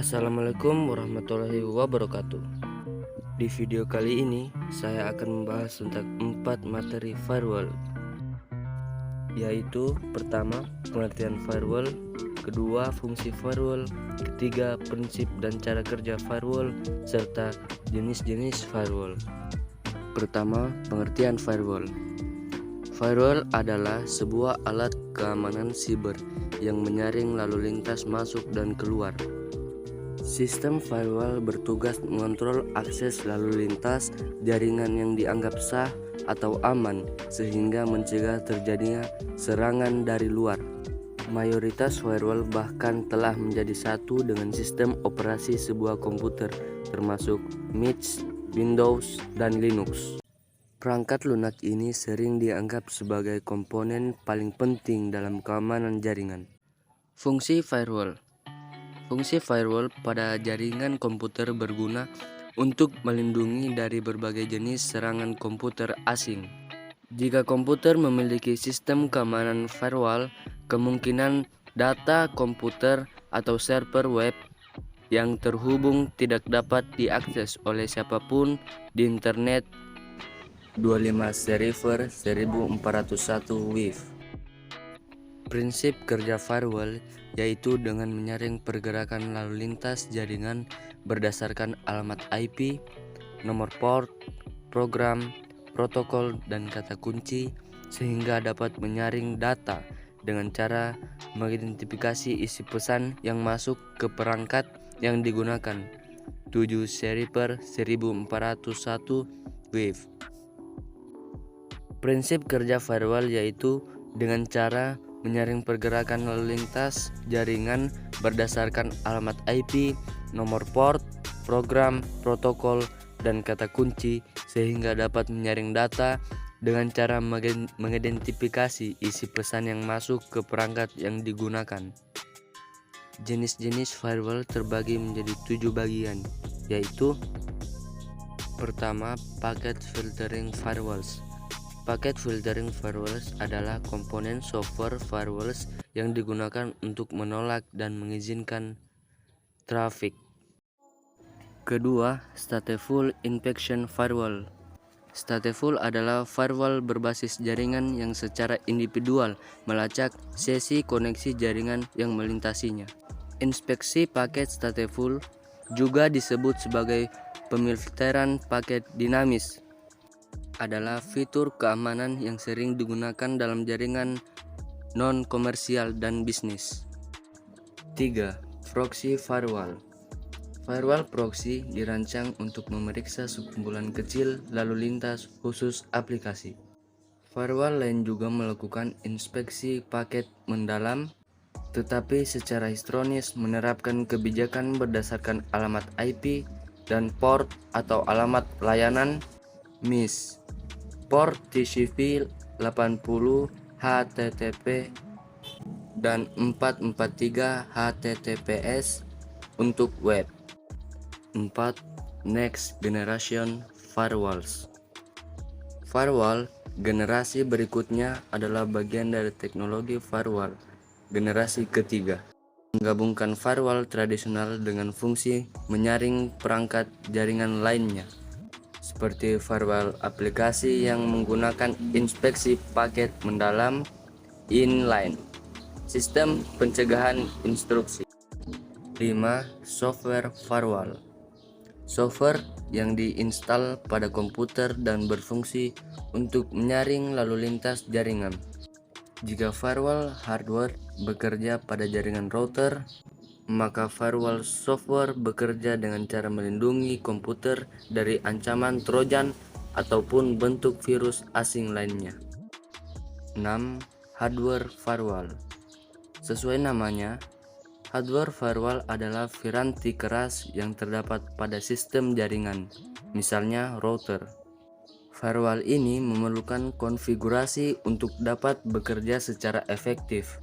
Assalamualaikum warahmatullahi wabarakatuh. Di video kali ini saya akan membahas tentang 4 materi firewall, yaitu pertama, pengertian firewall, kedua, fungsi firewall, ketiga, prinsip dan cara kerja firewall, serta jenis-jenis firewall. Pertama, pengertian firewall. Firewall adalah sebuah alat keamanan siber yang menyaring lalu lintas masuk dan keluar. Sistem firewall bertugas mengontrol akses lalu lintas jaringan yang dianggap sah atau aman, sehingga mencegah terjadinya serangan dari luar. Mayoritas firewall bahkan telah menjadi satu dengan sistem operasi sebuah komputer, termasuk Mac, Windows, dan Linux. Perangkat lunak ini sering dianggap sebagai komponen paling penting dalam keamanan jaringan. Fungsi firewall. Fungsi firewall pada jaringan komputer berguna untuk melindungi dari berbagai jenis serangan komputer asing. Jika komputer memiliki sistem keamanan firewall, kemungkinan data komputer atau server web yang terhubung tidak dapat diakses oleh siapapun di internet. 25 server 1401 WIF. Prinsip kerja firewall yaitu dengan menyaring pergerakan lalu lintas jaringan berdasarkan alamat IP, nomor port, program, protokol, dan kata kunci, sehingga dapat menyaring data dengan cara mengidentifikasi isi pesan yang masuk ke perangkat yang digunakan. 7 seri per 1401 WIF. Prinsip kerja firewall yaitu dengan cara menyaring pergerakan lalu lintas jaringan berdasarkan alamat IP, nomor port, program, protokol, dan kata kunci, sehingga dapat menyaring data dengan cara mengidentifikasi isi pesan yang masuk ke perangkat yang digunakan. Jenis-jenis firewall terbagi menjadi 7 bagian, yaitu pertama, packet filtering firewalls. Paket filtering firewalls adalah komponen software firewalls yang digunakan untuk menolak dan mengizinkan traffic. Kedua, stateful inspection firewall. Stateful adalah firewall berbasis jaringan yang secara individual melacak sesi koneksi jaringan yang melintasinya. Inspeksi paket stateful juga disebut sebagai pemfilteran paket dinamis, adalah fitur keamanan yang sering digunakan dalam jaringan non-komersial dan bisnis. 3. Proxy firewall. Firewall proxy dirancang untuk memeriksa sekumpulan kecil lalu lintas khusus aplikasi. Firewall lain juga melakukan inspeksi paket mendalam, tetapi secara historis menerapkan kebijakan berdasarkan alamat IP dan port atau alamat layanan MIS. Port TCP 80 HTTP dan 443 HTTPS untuk web. 4. Next Generation Firewalls. Firewall generasi berikutnya adalah bagian dari teknologi firewall generasi ketiga, menggabungkan firewall tradisional dengan fungsi menyaring perangkat jaringan lainnya, seperti firewall aplikasi yang menggunakan inspeksi paket mendalam inline, sistem pencegahan instruksi. 5. Software firewall. Software yang diinstal pada komputer dan berfungsi untuk menyaring lalu lintas jaringan. Jika firewall hardware bekerja pada jaringan router, maka firewall software bekerja dengan cara melindungi komputer dari ancaman trojan ataupun bentuk virus asing lainnya. 6. Hardware firewall. Sesuai namanya, hardware firewall adalah piranti keras yang terdapat pada sistem jaringan, misalnya router. Firewall ini memerlukan konfigurasi untuk dapat bekerja secara efektif.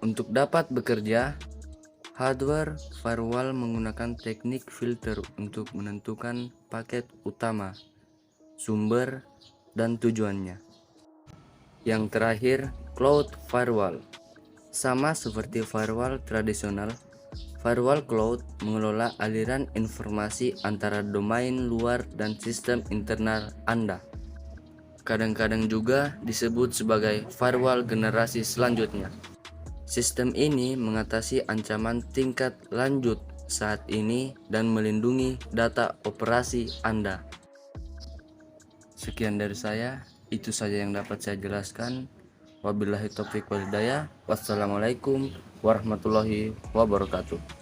Untuk dapat bekerja, hardware firewall menggunakan teknik filter untuk menentukan paket utama, sumber, dan tujuannya. Yang terakhir, cloud firewall. Sama seperti firewall tradisional, Firewall cloud mengelola aliran informasi antara domain luar dan sistem internal Anda. Kadang-kadang juga disebut sebagai firewall generasi selanjutnya. Sistem ini mengatasi ancaman tingkat lanjut saat ini dan melindungi data operasi Anda. Sekian dari saya, itu saja yang dapat saya jelaskan. Wabillahi taufiq wal hidayah. Wassalamualaikum warahmatullahi wabarakatuh.